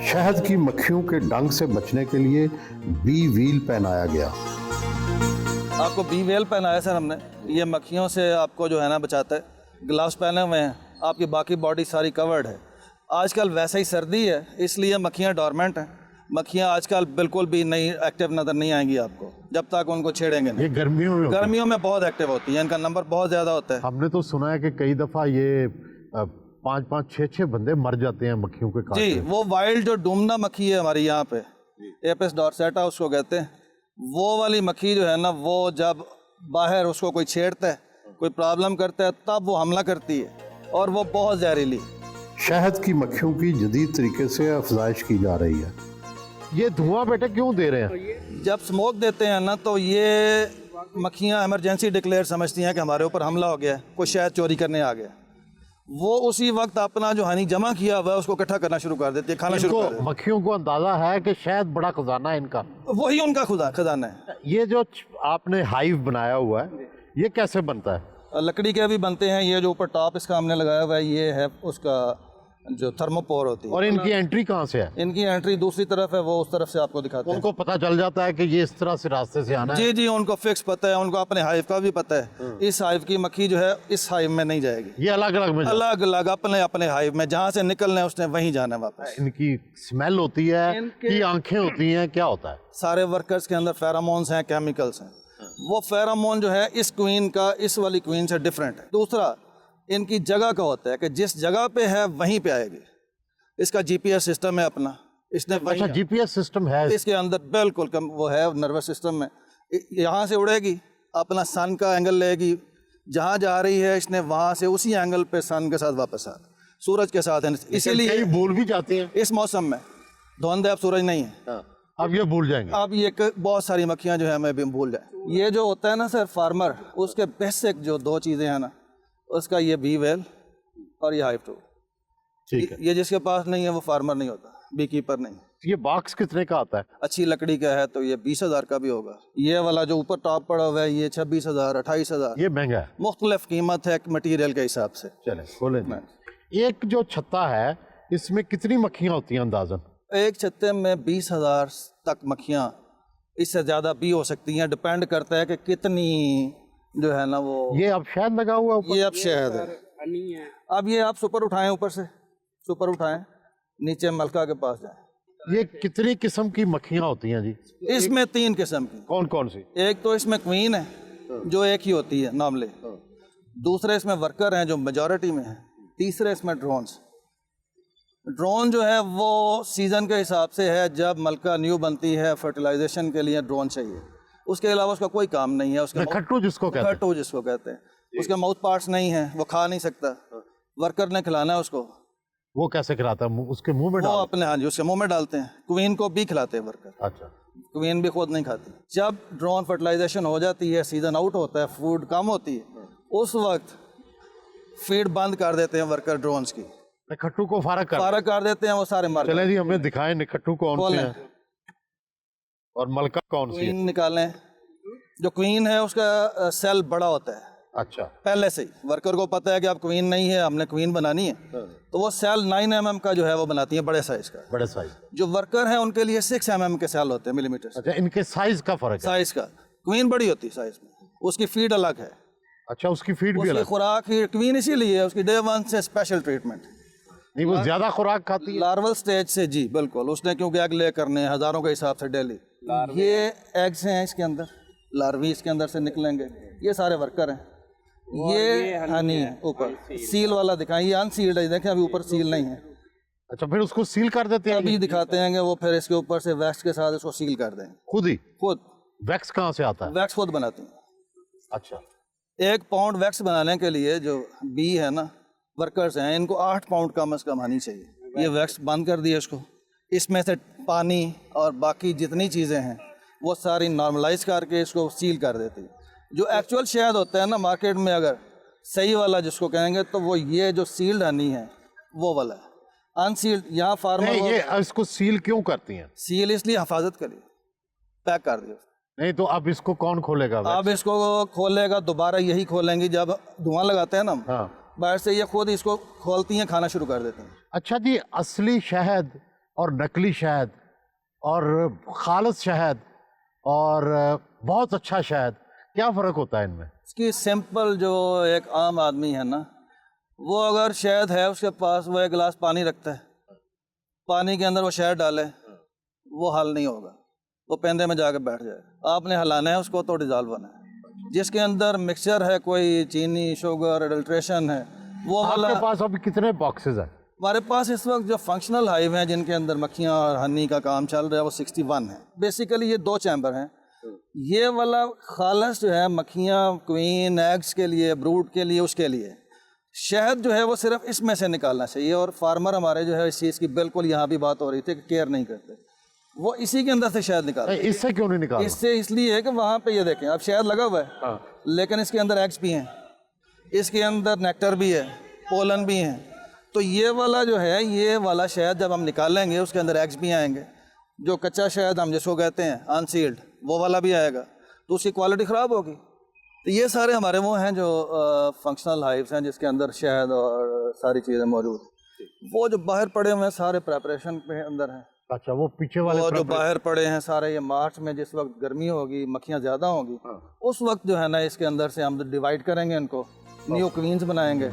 शहद की मक्खियों के डंक से बचने के लिए बी व्हील पहनाया गया। आपको बी वेल पहनाया सर हमने, ये मक्खियों से आपको जो है ना बचाता है। ग्लव्स पहने हुए हैं, आपकी बाकी बॉडी सारी कवर्ड है। आजकल वैसे ही सर्दी है इसलिए मक्खियाँ डॉर्मेंट हैं। मक्खियाँ आजकल बिल्कुल भी नहीं एक्टिव नज़र नहीं आएंगी आपको जब तक उनको छेड़ेंगे नहीं। ये गर्मियों में बहुत एक्टिव होती है, इनका नंबर बहुत ज़्यादा होता है। हमने तो सुना है कि कई दफ़ा ये 5-5, 6-6 बंदे मर जाते हैं मक्खियों के काट जी, से। वो वाइल्ड जो डूमना मक्खी है हमारी यहाँ पे, एपिस डॉर्सेटा उसको कहते हैं, वो वाली मक्खी जो है ना, वो जब बाहर उसको कोई छेड़ता है, कोई प्रॉब्लम करता है, तब वो हमला करती है और वो बहुत जहरीली। शहद की मक्खियों की जदीद तरीके से अफजाइश की जा रही है। ये धुआं बेटे क्यों दे रहे हैं? जब स्मोक देते हैं ना तो ये मक्खियाँ इमरजेंसी डिक्लेयर समझती हैं कि हमारे ऊपर हमला हो गया है, कोई शहद चोरी करने आ गया। वो उसी वक्त अपना जो हनी जमा किया हुआ है उसको इकट्ठा करना शुरू कर देती है, खाना शुरू कर देती है। मक्खियों को अंदाजा है कि शायद बड़ा खजाना है इनका, वही उनका खजाना है। ये जो आपने हाइव बनाया हुआ है ये कैसे बनता है? लकड़ी के भी बनते हैं। ये जो ऊपर टॉप इसका हमने लगाया हुआ है ये है उसका जो थर्मोपोर होती है। और इनकी एंट्री कहाँ से है? इनकी एंट्री दूसरी तरफ है, वो उस तरफ से आपको दिखाते हैं। उनको पता चल जाता है कि ये इस तरह से रास्ते से आना है? जी जी, उनको फिक्स पता है, उनको अपने हाइव का भी पता है। इस हाइव की मक्खी जो है इस हाइव में नहीं जाएगी, ये अलग अलग में अलग अलग अपने अपने हाइव में, जहाँ से निकलना है उसने वहीं जाना है वापस। इनकी स्मेल होती है कि आंखें होती हैं, क्या होता है? सारे वर्कर्स के अंदर फेरामोन्स हैं, केमिकल्स हैं। वो फेरामोन जो है इस क्वीन का इस वाली क्वीन से डिफरेंट है। दूसरा इनकी जगह का होता है कि जिस जगह पे है वहीं पे आएगी। इसका जीपीएस सिस्टम है अपना, इसने अच्छा जीपीएस सिस्टम है इसके अंदर, बिल्कुल वो है नर्वस सिस्टम में। यहाँ से उड़ेगी, अपना सन का एंगल लेगी, जहाँ जा रही है इसने वहाँ से उसी एंगल पे सन के साथ वापस आ, सूरज के साथ है। इसीलिए भूल भी जाते हैं इस मौसम में, धुंध है, अब सूरज नहीं है, अब ये भूल जाएंगे। अब ये बहुत सारी मक्खियाँ जो है हमें भी भूल जाए। ये जो होता है ना सर फार्मर, उसके बेसिक जो दो चीज़ें हैं ना, उसका ये बी वेल और ये हाइव टू। ठीक है। ये जिसके पास नहीं है वो फार्मर नहीं होता, बी कीपर नहीं। ये बॉक्स कितने का आता है? अच्छी लकड़ी का है तो ये 20,000 का भी होगा। ये वाला जो ऊपर टॉप पड़ा हुआ है ये 26,000, 28,000। ये महंगा है, मुख्तलिफ कीमत है मटीरियल के हिसाब से। चले खोले। एक जो छत्ता है इसमें कितनी मक्खियाँ होती हैं अंदाजन? एक छत्ते में 20,000 तक मक्खियाँ, इससे ज़्यादा भी हो सकती हैं, डिपेंड करता है कि कितनी जो है ना वो। ये अब शहद लगा हुआ है? ये अब शहद है। अब ये आप सुपर उठाएं, ऊपर से सुपर उठाएं, नीचे मलका के पास जाएं। ये कितनी किस्म की मक्खियाँ होती हैं जी? इसमें 3 किस्म की। कौन कौन सी? एक तो इसमें क्वीन है जो एक ही होती है नॉर्मली, दूसरे इसमें वर्कर हैं जो मेजॉरिटी में है, तीसरे इसमें ड्रोन्स। ड्रोन जो है वो सीज़न के हिसाब से है, जब मलका न्यू बनती है फर्टिलाइजेशन के लिए ड्रोन चाहिए, उसके अलावा उसका कोई काम नहीं है। उसके खट्टू जिसको कहते हैं, खट्टू जिसको कहते हैं, उसके माउथ पार्ट्स नहीं है, वो खा नहीं सकता, वर्कर ने खिलाना है उसको। वो कैसे खिलाता है? उसके मुंह में वो अपने, हाँ जी, उसके मुंह में डालते हैं। क्वीन को भी खिलाते हैं वर्कर। अच्छा, क्वीन भी खुद नहीं खाती। जब ड्रोन फर्टिलाइजेशन हो जाती है, सीजन आउट होता है, फूड कम होती है, उस वक्त फीड बंद कर देते हैं वर्कर ड्रोन्स की, खट्टू को फारग कर देते हैं, वो सारे मर। चले जी, हमें दिखाएं निखट्टू कौन से हैं और मलका कौन सी है? क्वीन निकालें। जो क्वीन है उसका सेल बड़ा होता है। अच्छा, पहले से ही वर्कर को पता है कि अब क्वीन नहीं है, हमने क्वीन बनानी है, तो वो सेल 9 mm का जो है वो बनाती है, बड़े साइज का। बड़े साइज। जो वर्कर है उनके लिए 6 mm के सेल होते हैं, मिलीमीटर अच्छा, इनके साइज का फर्क है? साइज का। क्वीन बड़ी होती है साइज में, उसकी फीड अलग है। अच्छा, उसकी फीड भी उसकी अलग? खुराक ही क्वीन इसीलिए है, उसकी डे 1 से स्पेशल ट्रीटमेंट। नहीं, वो ज्यादा खुराक खाती है लार्वल स्टेज से जी बिल्कुल, उसने क्योंकि एग ले करने हैं हजारों के हिसाब से डेली। ये एग्स हैं इसके अंदर, लार्वी इसके अंदर से निकलेंगे, ये सारे वर्कर हैं। ये हनी है ऊपर, सील वाला दिखाएं, ये अनसील्ड है, देखें अभी ऊपर सील नहीं है। अच्छा, फिर उसको सील कर देते हैं? अभी दिखाते हैं वो फिर इसके ऊपर से वैक्स के साथ इसको सील कर देंगे। खुद ही? खुद वैक्स कहाँ से आता है? वैक्स खुद बनाते हैं। अच्छा, 1 पाउंड वैक्स बनाने के लिए जो बी है ना, वर्कर्स हैं, इनको 8 पाउंड कम से कम आनी चाहिए। ये वैक्स बंद कर दिया इसको, इसमें से पानी और बाकी जितनी चीज़ें हैं वो सारी नॉर्मलाइज करके इसको सील कर देती है। जो एक्चुअल शहद होता है ना मार्केट में, अगर सही वाला जिसको कहेंगे, तो वो ये जो सील्ड हनी है वो वाला है। अनसील्ड यहाँ फार्मर ये इसको सील क्यों करती हैं? सील इसलिए हिफाजत करिए, पैक कर दिया। नहीं तो अब इसको कौन खोलेगा? अब इसको खोलेगा, दोबारा यही खोलेंगी जब धुआं लगाते हैं ना, हाँ, बाहर से ये खुद इसको खोलती हैं, खाना शुरू कर देते हैं। अच्छा जी, असली शहद और नकली शहद और खालिस शहद और बहुत अच्छा शहद, क्या फ़र्क होता है इनमें? इसकी सिंपल जो एक आम आदमी है ना, वो अगर शहद है उसके पास, वो एक गिलास पानी रखता है, पानी के अंदर वो शहद डाले, वो हल नहीं होगा, वो पेंदे में जाके बैठ जाए। आपने हलाना है उसको तो डिजॉल्व होना है। जिसके अंदर मिक्सचर है, कोई चीनी, शुगर, एडल्ट्रेशन है, वो वाला। आपके पास अभी कितने बॉक्सेस हैं? हमारे पास इस वक्त जो फंक्शनल हाइव हैं जिनके अंदर मक्खियाँ और हनी का काम चल रहा है, वो 61 है। बेसिकली ये 2 चैम्बर हैं। ये वाला खालस जो है मक्खियाँ, क्वीन, एग्स के लिए, ब्रूड के लिए, उसके लिए शहद जो है वो सिर्फ इसमें से निकालना चाहिए। और फार्मर हमारे जो है इस चीज़ की बिल्कुल, यहाँ भी बात हो रही थी कि केयर नहीं करते, वो इसी के अंदर से शहद निकालते हैं। इससे क्यों नहीं निकालते? इससे इसलिए है कि वहाँ पे ये देखें, अब शहद लगा हुआ है, लेकिन इसके अंदर एग्स भी हैं, इसके अंदर नेक्टर भी है, पोलन भी हैं। तो ये वाला जो है, ये वाला शहद जब हम निकालेंगे उसके अंदर एग्स भी आएंगे। जो कच्चा शहद हम जिसको कहते हैं अनसील्ड, वो वाला भी आएगा, तो उसकी क्वालिटी ख़राब होगी। तो ये सारे हमारे वो हैं जो फंक्शनल हाइव्स हैं जिसके अंदर शहद और सारी चीज़ें मौजूद। वो जो बाहर पड़े हुए हैं सारे प्रेपरेशन के अंदर हैं। अच्छा, वो पीछे वाले वो जो बाहर पड़े हैं सारे, ये मार्च में जिस वक्त गर्मी होगी, मक्खियाँ ज़्यादा होंगी, उस वक्त जो है ना इसके अंदर से हम डिवाइड करेंगे, इनको न्यू क्वींस बनाएंगे।